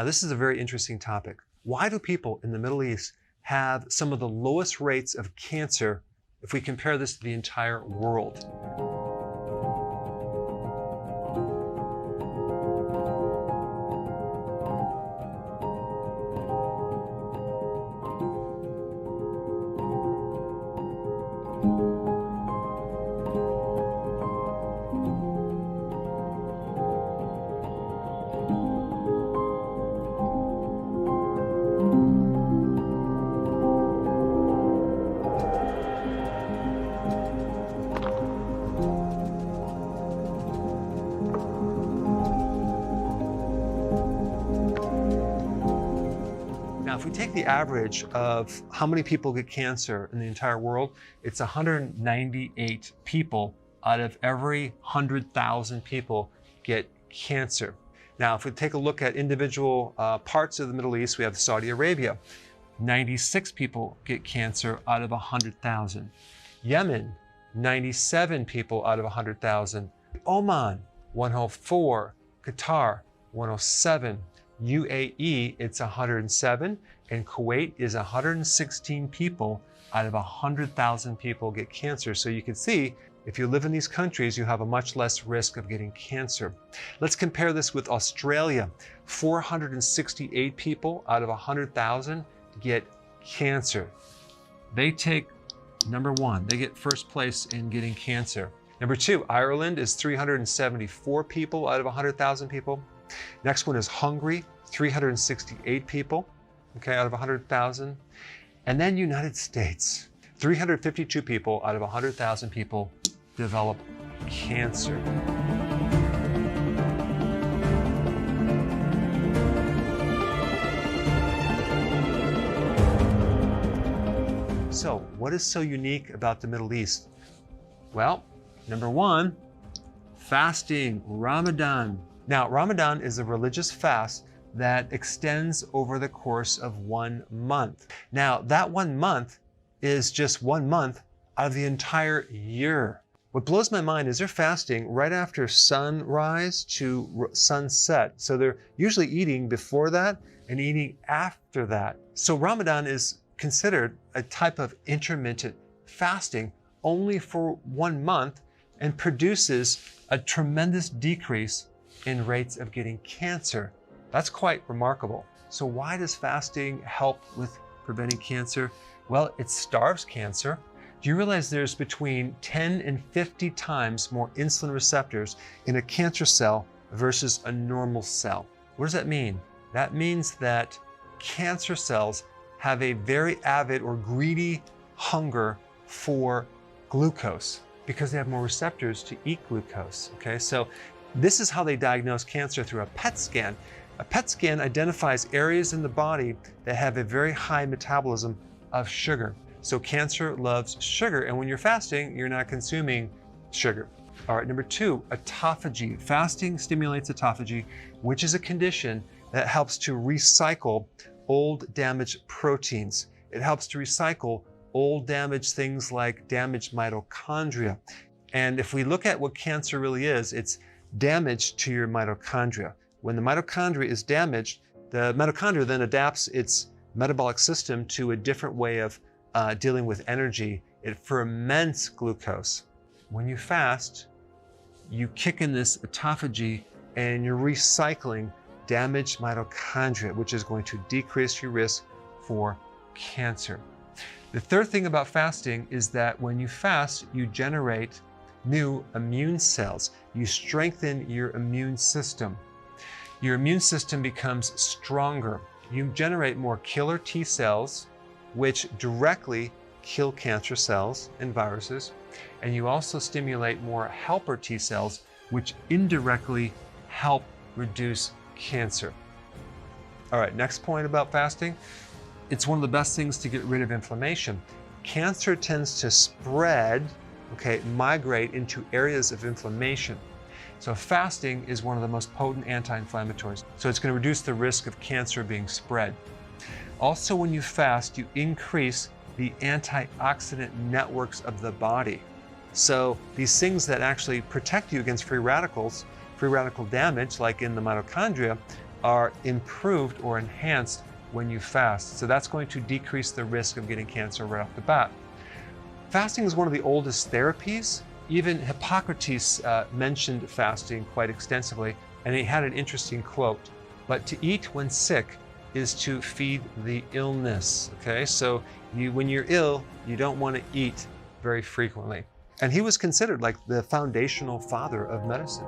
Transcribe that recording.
Now, this is a very interesting topic. Why do people in the Middle East have some of the lowest rates of cancer if we compare this to the entire world? Now, if we take the average of how many people get cancer in the entire world, it's 198 people out of every 100,000 people get cancer. Now, if we take a look at individual parts of the Middle East, we have Saudi Arabia. 96 people get cancer out of 100,000. Yemen, 97 people out of 100,000. Oman, 104. Qatar, 107. UAE, it's 107, and Kuwait is 116 people out of 100,000 people get cancer. So you can see, if you live in these countries, you have a much less risk of getting cancer. Let's compare this with Australia. 468 people out of 100,000 get cancer. They take number one, they get first place in getting cancer. Number two, Ireland is 374 people out of 100,000 people. Next one is Hungary, 368 people, okay, out of 100,000. And then United States, 352 people out of 100,000 people develop cancer. So, what is so unique about the Middle East? Well, number one, fasting, Ramadan. Now, Ramadan is a religious fast that extends over the course of 1 month. Now, that 1 month is just 1 month out of the entire year. What blows my mind is they're fasting right after sunrise to sunset. So they're usually eating before that and eating after that. So Ramadan is considered a type of intermittent fasting only for 1 month and produces a tremendous decrease in rates of getting cancer. That's quite remarkable. So why does fasting help with preventing cancer? Well, it starves cancer. Do you realize there's between 10 and 50 times more insulin receptors in a cancer cell versus a normal cell? What does that mean? That means that cancer cells have a very avid or greedy hunger for glucose because they have more receptors to eat glucose, okay? So this is how they diagnose cancer, through a PET scan. A PET scan identifies areas in the body that have a very high metabolism of sugar. So cancer loves sugar, and when you're fasting, you're not consuming sugar. All right, number two, autophagy. Fasting stimulates autophagy, which is a condition that helps to recycle old damaged proteins. It helps to recycle old damaged things like damaged mitochondria. And if we look at what cancer really is, it's damage to your mitochondria. When the mitochondria is damaged, the mitochondria then adapts its metabolic system to a different way of dealing with energy. It ferments glucose. When you fast, you kick in this autophagy and you're recycling damaged mitochondria, which is going to decrease your risk for cancer. The third thing about fasting is that when you fast, you generate new immune cells. You strengthen your immune system. Your immune system becomes stronger. You generate more killer T cells, which directly kill cancer cells and viruses. And you also stimulate more helper T cells, which indirectly help reduce cancer. All right, next point about fasting. It's one of the best things to get rid of inflammation. Cancer tends to spread, migrate into areas of inflammation. So fasting is one of the most potent anti-inflammatories. So it's going to reduce the risk of cancer being spread. Also, when you fast, you increase the antioxidant networks of the body. So these things that actually protect you against free radical damage, like in the mitochondria, are improved or enhanced when you fast. So that's going to decrease the risk of getting cancer right off the bat. Fasting is one of the oldest therapies. Even Hippocrates mentioned fasting quite extensively, and he had an interesting quote: "But to eat when sick is to feed the illness." Okay, so when you're ill, you don't want to eat very frequently. And he was considered like the foundational father of medicine.